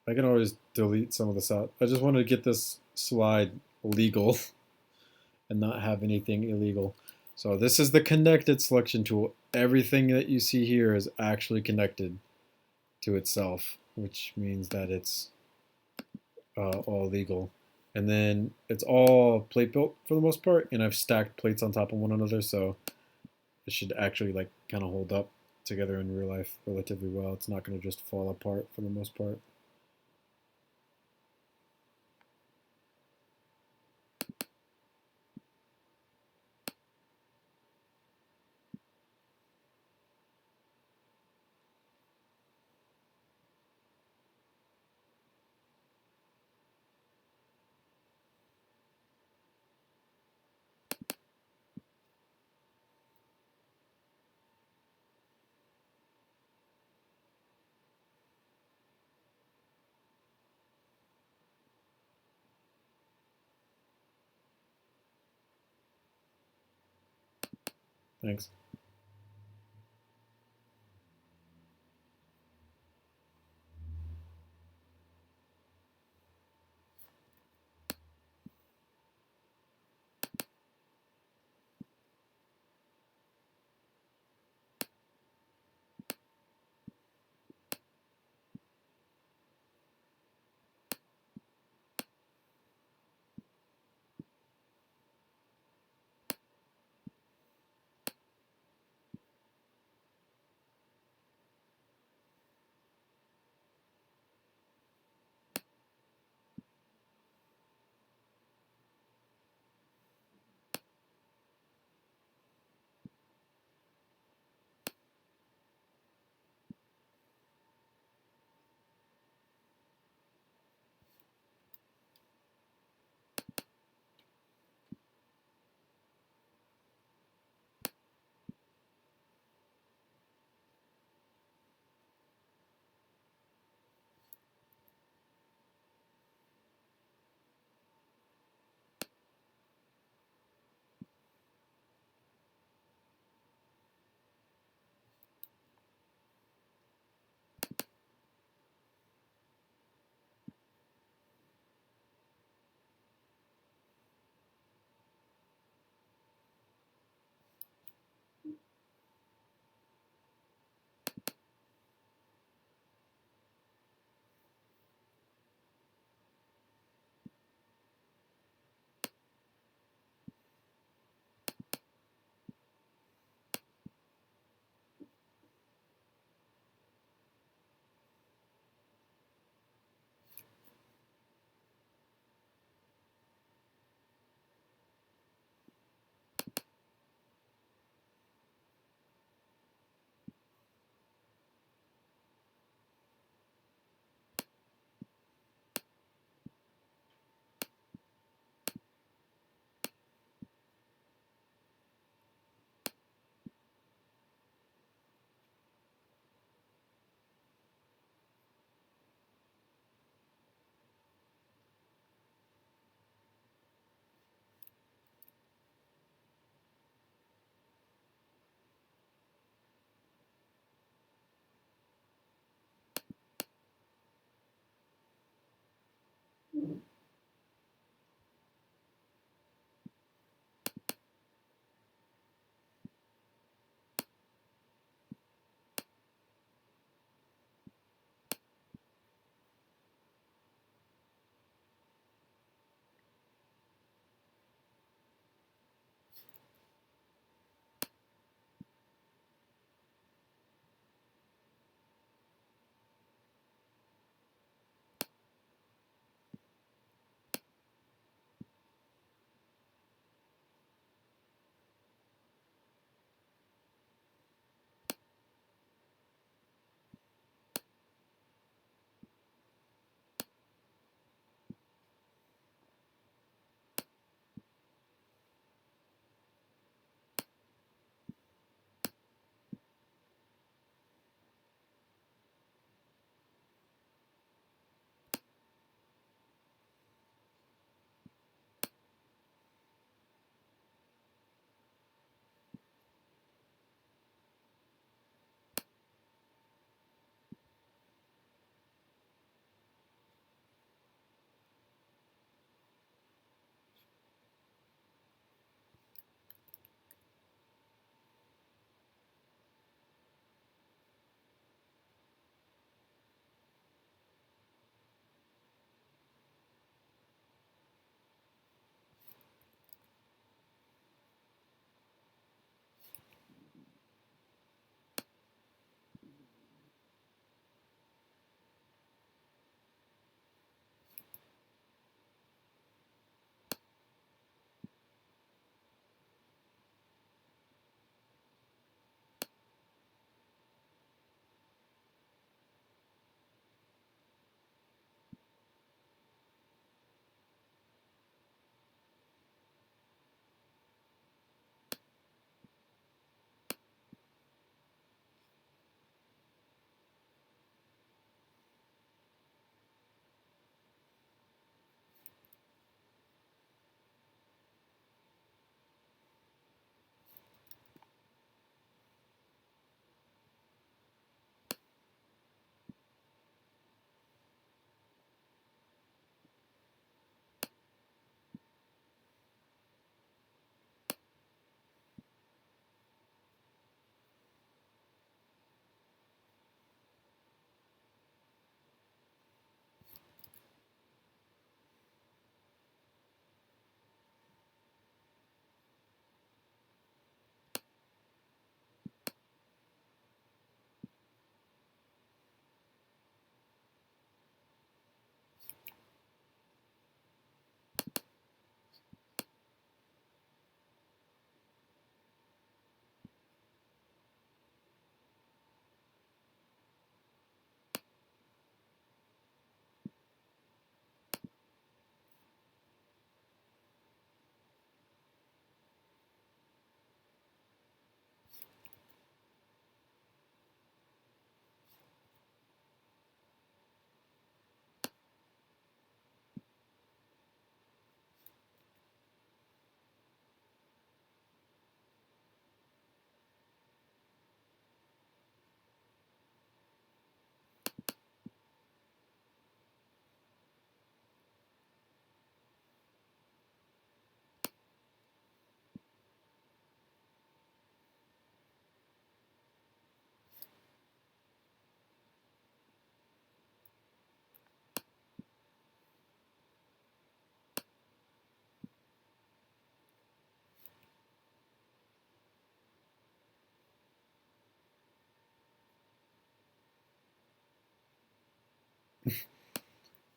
I can always delete some of this out. I just wanted to get this slide legal and not have anything illegal. So this is the connected selection tool. Everything that you see here is actually connected to itself, which means that it's all legal. And then it's all plate built for the most part, and I've stacked plates on top of one another, so it should actually like kind of hold up together in real life relatively well. It's not going to just fall apart for the most part. Thanks.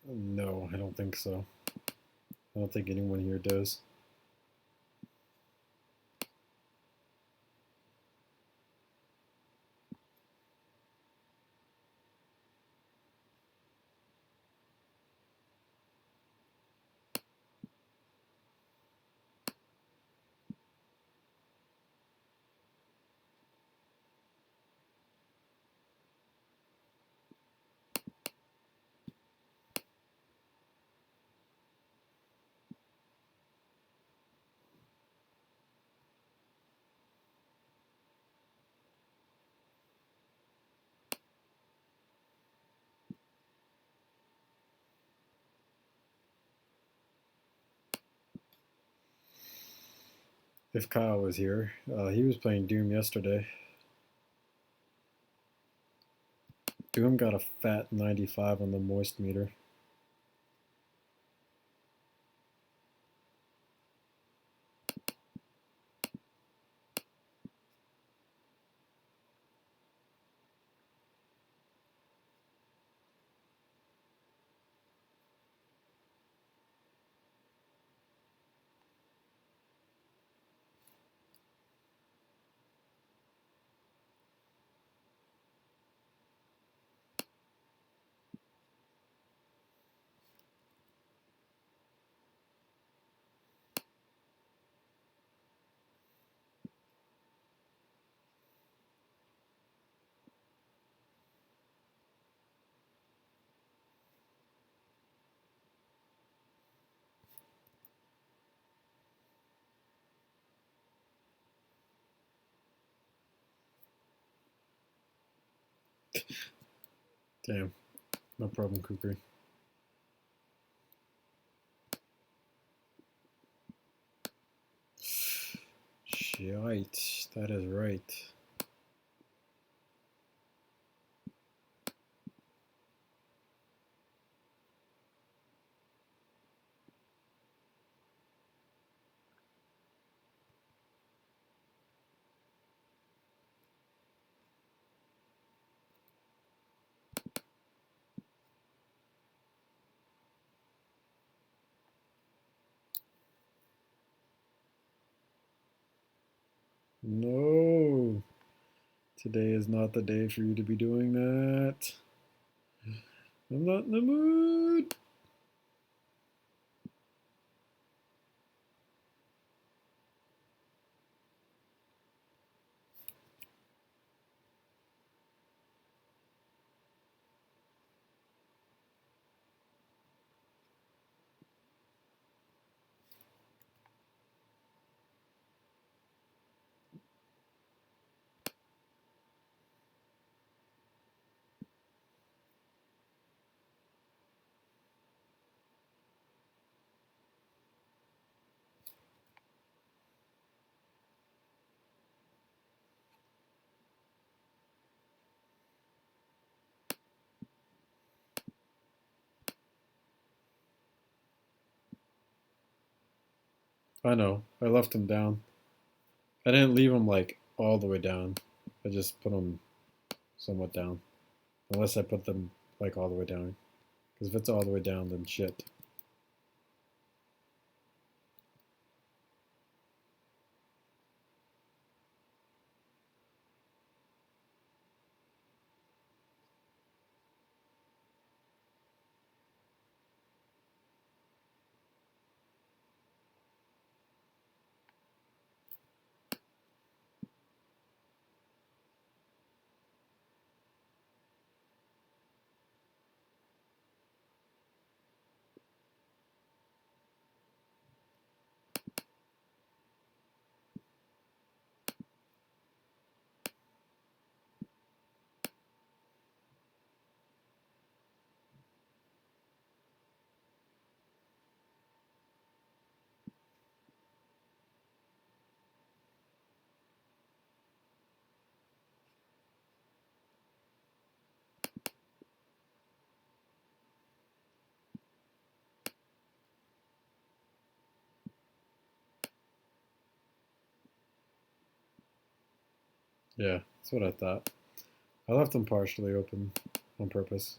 No, I don't think so. I don't think anyone here does. If Kyle was here, he was playing Doom yesterday. Doom got a fat 95 on the moist meter. Damn, no problem, Cooper. Shite, that is right. No, today is not the day for you to be doing that. I'm not in the mood. I know, I left him down. I didn't leave him like all the way down. I just put him somewhat down. Unless I put them like all the way down. Because if it's all the way down, then shit. Yeah, that's what I thought. I left them partially open on purpose.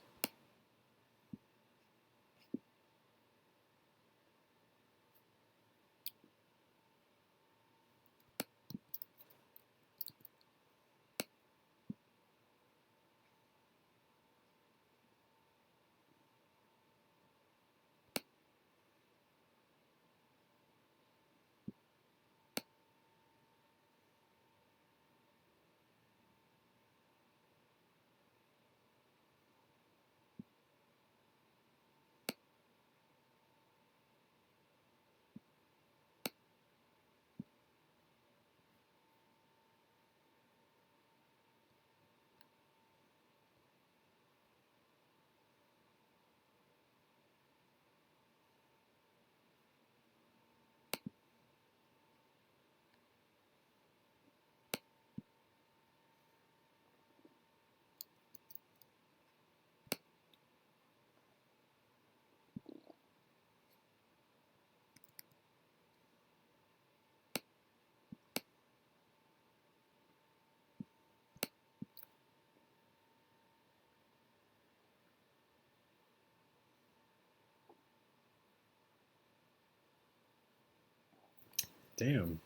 Damn.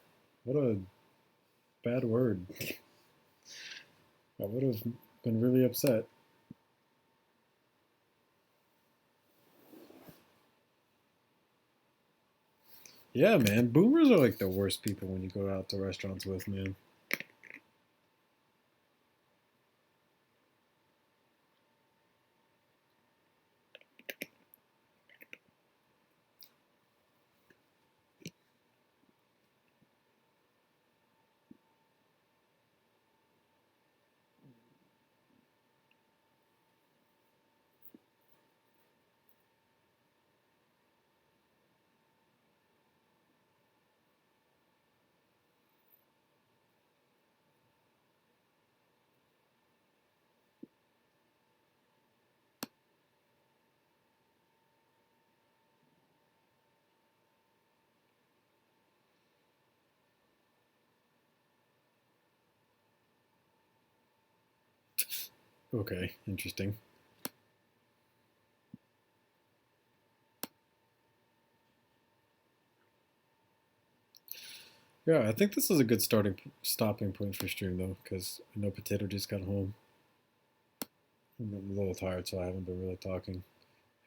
What a bad word. I would have been really upset. Yeah, man. Boomers are like the worst people when you go out to restaurants with, man. Okay, interesting. Yeah, I think this is a good stopping point for stream though, because I know Potato just got home. I'm a little tired, so I haven't been really talking.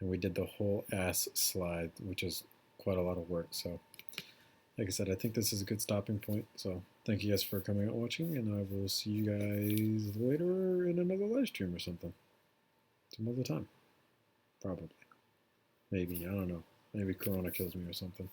And we did the whole ass slide, which is quite a lot of work. So, like I said, I think this is a good stopping point. So, thank you guys for coming out watching, and I will see you guys later in another live stream or something. Some other time. Probably. Maybe. I don't know. Maybe Corona kills me or something.